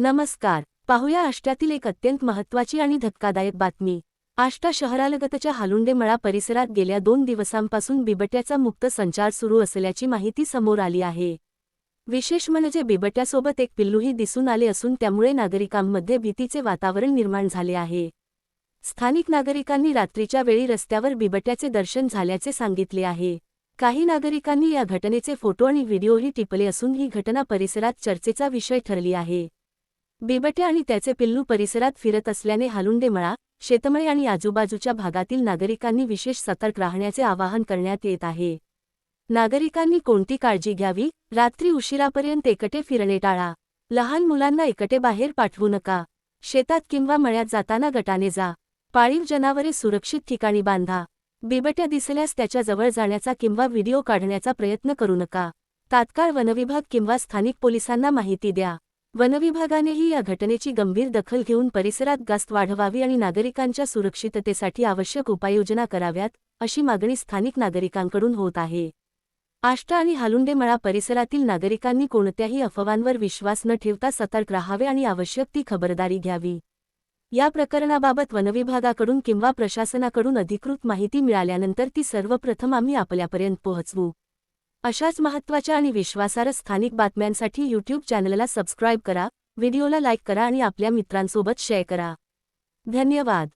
नमस्कार. पाहूया आष्ट्यातील एक अत्यंत महत्त्वाची आणि धक्कादायक बातमी. आष्टा शहरालगतच्या हालुंडेमळा परिसरात गेल्या 2 दिवसांपासून बिबट्याचा मुक्त संचार सुरू असल्याची माहिती समोर आली आहे. विशेष म्हणजे बिबट्यासोबत एक पिल्लूही दिसून आले असून त्यामुळे नागरिकांमध्ये भीतीचे वातावरण निर्माण झाले आहे. स्थानिक नागरिकांनी रात्रीच्या वेळी रस्त्यावर बिबट्याचे दर्शन झाल्याचे सांगितले आहे. काही नागरिकांनी या घटनेचे फोटो आणि व्हिडिओही टिपले असून ही घटना परिसरात चर्चेचा विषय ठरली आहे. बिबट्या आणि त्याचे पिल्लू परिसरात फिरत असल्याने हालुंडेमळा, शेतमळे आणि आजूबाजूच्या भागातील नागरिकांनी विशेष सतर्क राहण्याचे आवाहन करण्यात येत आहे. नागरिकांनी कोणती काळजी घ्यावी? रात्री उशिरापर्यंत एकटे फिरणे टाळा. लहान मुलांना एकटे बाहेर पाठवू नका. शेतात किंवा मळ्यात जाताना गटाने जा. पाळीव जनावरे सुरक्षित ठिकाणी बांधा. बिबट्या दिसल्यास त्याच्या जवळ जाण्याचा किंवा व्हिडिओ काढण्याचा प्रयत्न करू नका. तात्काळ वनविभाग किंवा स्थानिक पोलिसांना माहिती द्या. वनविभागानेही या घटनेची गंभीर दखल घेऊन परिसरात गस्त वाढवावी आणि नागरिकांच्या सुरक्षिततेसाठी आवश्यक उपाययोजना कराव्यात, अशी मागणी स्थानिक नागरिकांकडून होत आहे. आष्टा आणि हालुंडेमळा परिसरातील नागरिकांनी कोणत्याही अफवांवर विश्वास न ठेवता सतर्क राहावे आणि आवश्यक ती खबरदारी घ्यावी. या प्रकरणाबाबत वनविभागाकडून किंवा प्रशासनाकडून अधिकृत माहिती मिळाल्यानंतर ती सर्वप्रथम आम्ही आपल्यापर्यंत पोहोचवू. अशाच महत्त्वाच्या आणि विश्वासार्ह स्थानिक बातम्यांसाठी यूट्यूब चॅनलला सबस्क्राईब करा, व्हिडिओला लाईक करा आणि आपल्या मित्रांसोबत शेअर करा. धन्यवाद.